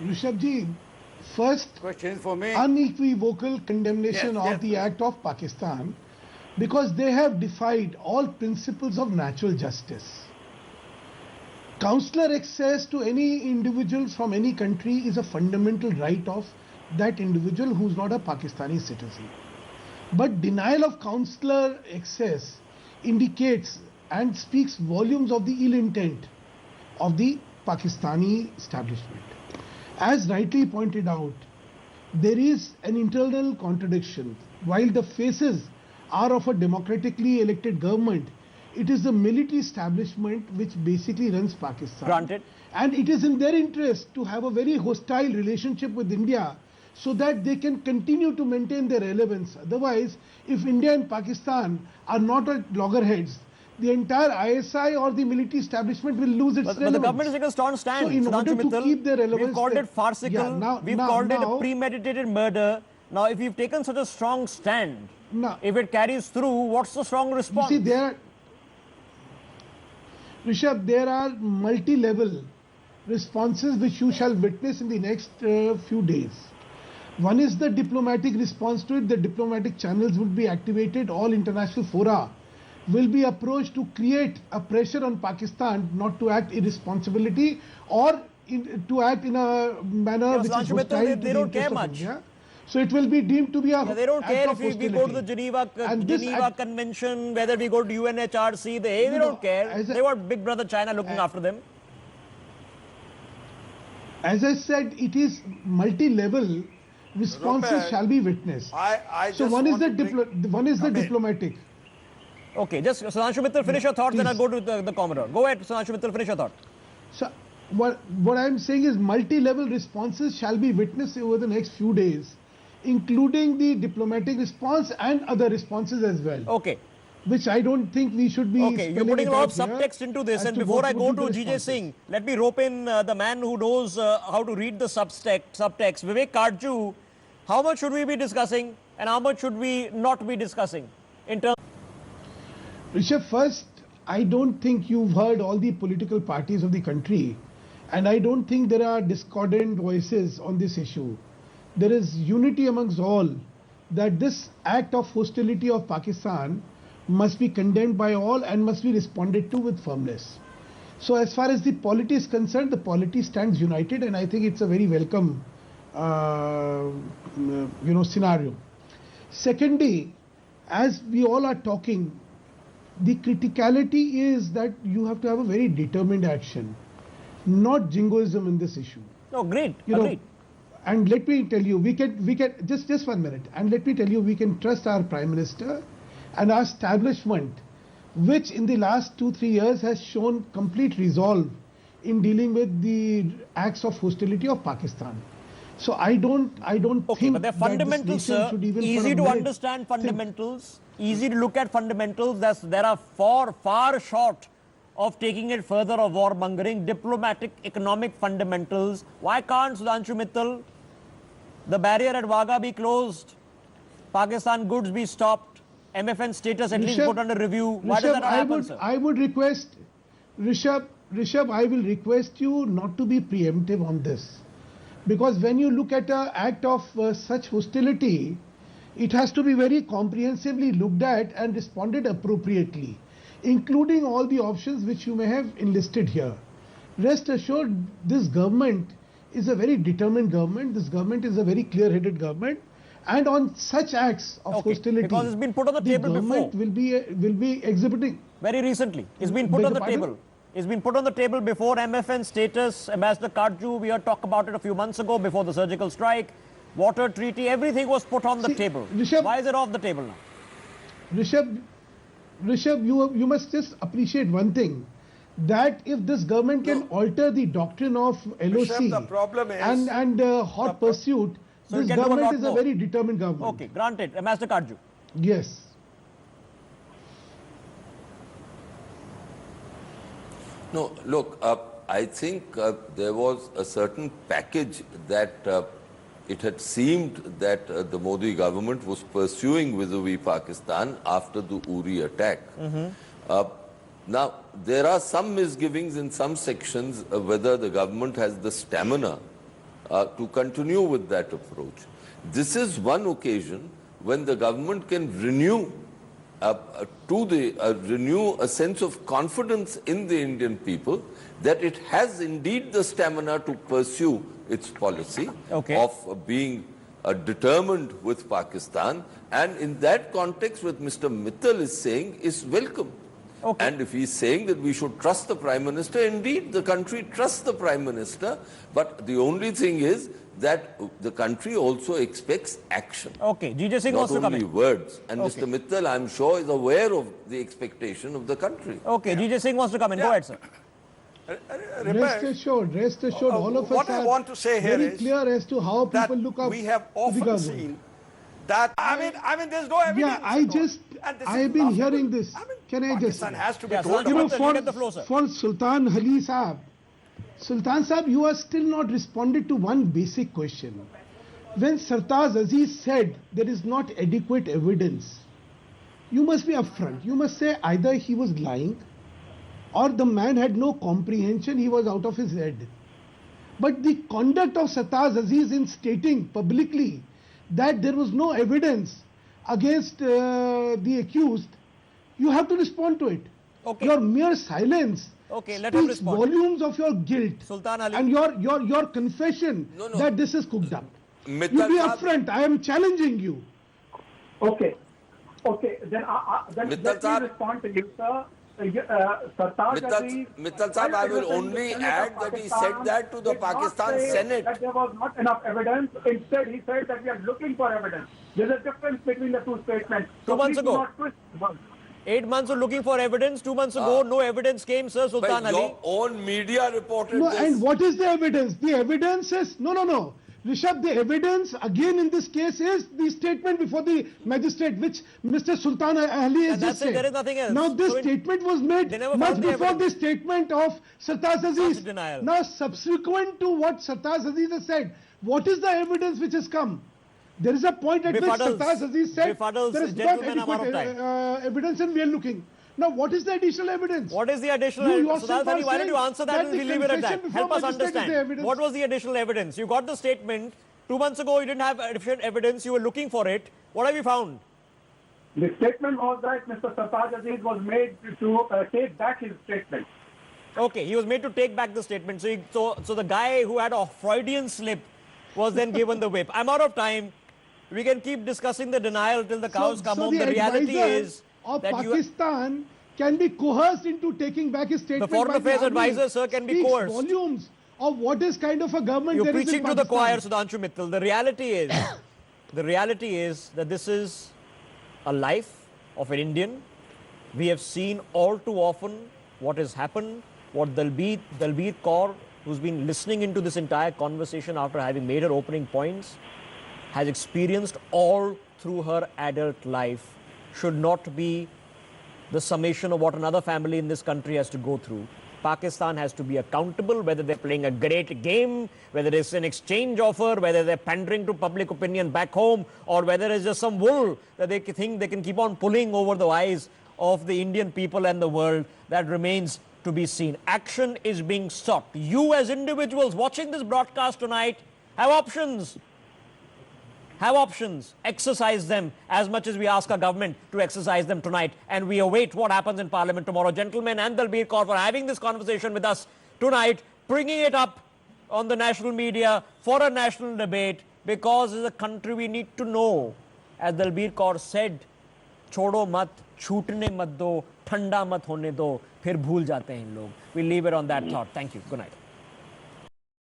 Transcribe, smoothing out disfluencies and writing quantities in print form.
Rishabh first, question is for me. unequivocal condemnation Yes, of the act of Pakistan, because they have defied all principles of natural justice. Consular access to any individuals from any country is a fundamental right of that individual who is not a Pakistani citizen. But denial of consular access indicates and speaks volumes of the ill intent of the Pakistani establishment. As rightly pointed out, there is an internal contradiction. While the faces are of a democratically elected government, it is the military establishment which basically runs Pakistan. Granted. And it is in their interest to have a very hostile relationship with India so that they can continue to maintain their relevance. Otherwise, if India and Pakistan are not at loggerheads, the entire ISI or the military establishment will lose its relevance. But the government is taking a strong stand. So in order to keep their relevance, we've called it farcical, we've called it a premeditated murder. Now, if you've taken such a strong stand, if it carries through, what's the strong response? You see, Rishabh, there are multi-level responses which you shall witness in the next few days. One is the diplomatic response to it. The diplomatic channels would be activated. All international fora will be approached to create a pressure on Pakistan not to act irresponsibility or to act in a manner which is hostile to the interest of much. India. So it will be deemed to be a they don't care if we go to the Geneva Convention, whether we go to UNHRC, they don't care. They want Big Brother China looking after them. As I said, it is multi-level responses shall be witnessed. So one is the diplomatic. Okay, just Sudhanshu Mittal, finish your thoughts, then I'll go to the Commodore. Go ahead, Sudhanshu Mittal, finish your thought. So what I'm saying is multi-level responses shall be witnessed over the next few days, including the diplomatic response and other responses as well. Okay. Which I don't think we should be. Okay, you're putting a lot of subtext into this, and before I go to GJ Singh, let me rope in the man who knows how to read the subtext. Vivek Karju, how much should we be discussing and how much should we not be discussing in terms? Rishabh, first, I don't think you've heard all the political parties of the country, and I don't think there are discordant voices on this issue. There is unity amongst all that this act of hostility of Pakistan must be condemned by all and must be responded to with firmness. So as far as the polity is concerned, the polity stands united, and I think it's a very welcome scenario. Secondly, as we all are talking, the criticality is that you have to have a very determined action, not jingoism in this issue. No, great. Agreed. And let me tell you, we can just 1 minute, and let me tell you, we can trust our Prime Minister and our establishment, which in the last 2-3 years has shown complete resolve in dealing with the acts of hostility of Pakistan. So I don't think but they're fundamentals, sir. Easy to understand fundamentals, easy to look at fundamentals. There are far short of taking it further of warmongering, diplomatic, economic fundamentals. Why can't, Sudhanshu Mittal, the barrier at Wagah be closed, Pakistan goods be stopped, MFN status at least put under review? Why does that not happen, sir? I would request, Rishabh, I will request you not to be preemptive on this. Because when you look at an act of such hostility, it has to be very comprehensively looked at and responded appropriately, including all the options which you may have enlisted here. Rest assured, this government is a very determined government. This government is a very clear-headed government. And on such acts of hostility, because it's been put on the table before. Will be exhibiting. Very recently, it's been put on the table. It's been put on the table before. MFN status, Ambassador Karju, we had talked about it a few months ago before the surgical strike, water treaty, everything was put on the table. Rishabh, why is it off the table now? Rishabh, you must just appreciate one thing, that if this government can alter the doctrine of LOC Rishabh, the problem is and hot pursuit, so this government is a very determined government. Okay, granted. Ambassador Karju. Yes. No, look, I think there was a certain package that it had seemed that the Modi government was pursuing vis-a-vis Pakistan after the Uri attack. Now, there are some misgivings in some sections whether the government has the stamina to continue with that approach. This is one occasion when the government can renew a sense of confidence in the Indian people that it has indeed the stamina to pursue its policy of being determined with Pakistan, and in that context what Mr. Mittal is saying is welcome. And if he is saying that we should trust the Prime Minister, indeed the country trusts the Prime Minister, but the only thing is that the country also expects action. GJ Singh wants to come in. Not only words. And Mr. Mittal, I'm sure, is aware of the expectation of the country. GJ Singh wants to come in. Go ahead, sir. Rest assured, all of us what I want to say here very is clear as to how people look up we have to the often government. seen that I mean there's no evidence. Yeah, I have been hearing this. Can I just Pakistan has to be told about for Sultan Ali Saab, Sultan Saab, you are still not responded to one basic question. When Sartaj Aziz said there is not adequate evidence, you must be upfront. You must say either he was lying or the man had no comprehension, he was out of his head. But the conduct of Sartaj Aziz in stating publicly that there was no evidence against the accused, you have to respond to it. Your mere silence let him speaks respond. Volumes of your guilt Sultan Ali. and your confession that this is cooked up. Mittal, you be upfront. I am challenging you. Okay, then let me respond to you, sir. Mittal Saab, I will only add that he said that to the Pakistan Senate. That there was not enough evidence. Instead, he said that we are looking for evidence. There's a difference between the two statements. 2 months ago. 8 months of looking for evidence. 2 months ago, no evidence came, sir. Sultan Ali. Your own media reported this. And what is the evidence? The evidence is no. Rishabh, the evidence again in this case is the statement before the magistrate, which Mr. Sultan Ali has just said. There is nothing else. Now this statement was made much before the statement of Sartaj Aziz. Now subsequent to what Sartaj Aziz has said, what is the evidence which has come? There is a point at which Sartaj Aziz said there is not adequate evidence and we are looking. Now, what is the additional evidence? What is the additional evidence? Sudhanshu, why don't you answer that and we'll leave it at that. Help us understand. What was the additional evidence? You got the statement. 2 months ago, you didn't have additional evidence. You were looking for it. What have you found? The statement was that Mr. Sartaj Aziz was made to take back his statement. He was made to take back the statement. So the guy who had a Freudian slip was then given the whip. I'm out of time. We can keep discussing the denial till the cows come home. The reality is that Pakistan can be coerced into taking back his statement. The Foreign Affairs Advisor, sir, can be coerced. Volumes of what is kind of a government You're there is in preaching to the Pakistan. choir, Sudhanshu Mittal. The reality is that this is a life of an Indian. We have seen all too often what has happened, what Dalbeet Kaur, who's been listening into this entire conversation after having made her opening points, has experienced all through her adult life, should not be the summation of what another family in this country has to go through. Pakistan has to be accountable, whether they're playing a great game, whether it's an exchange offer, whether they're pandering to public opinion back home, or whether it's just some wool that they think they can keep on pulling over the eyes of the Indian people and the world. That remains to be seen. Action is being sought. You as individuals watching this broadcast tonight have options. Exercise them as much as we ask our government to exercise them tonight. And we await what happens in Parliament tomorrow. Gentlemen, and Dalbeet Kaur for having this conversation with us tonight, bringing it up on the national media for a national debate, because as a country we need to know, as Dalbeet Kaur said, छोड़ो मत, छूटने मत दो, ठंडा मत होने दो, फिर भूल जाते हैं लोग. We'll leave it on that thought. Thank you. Good night.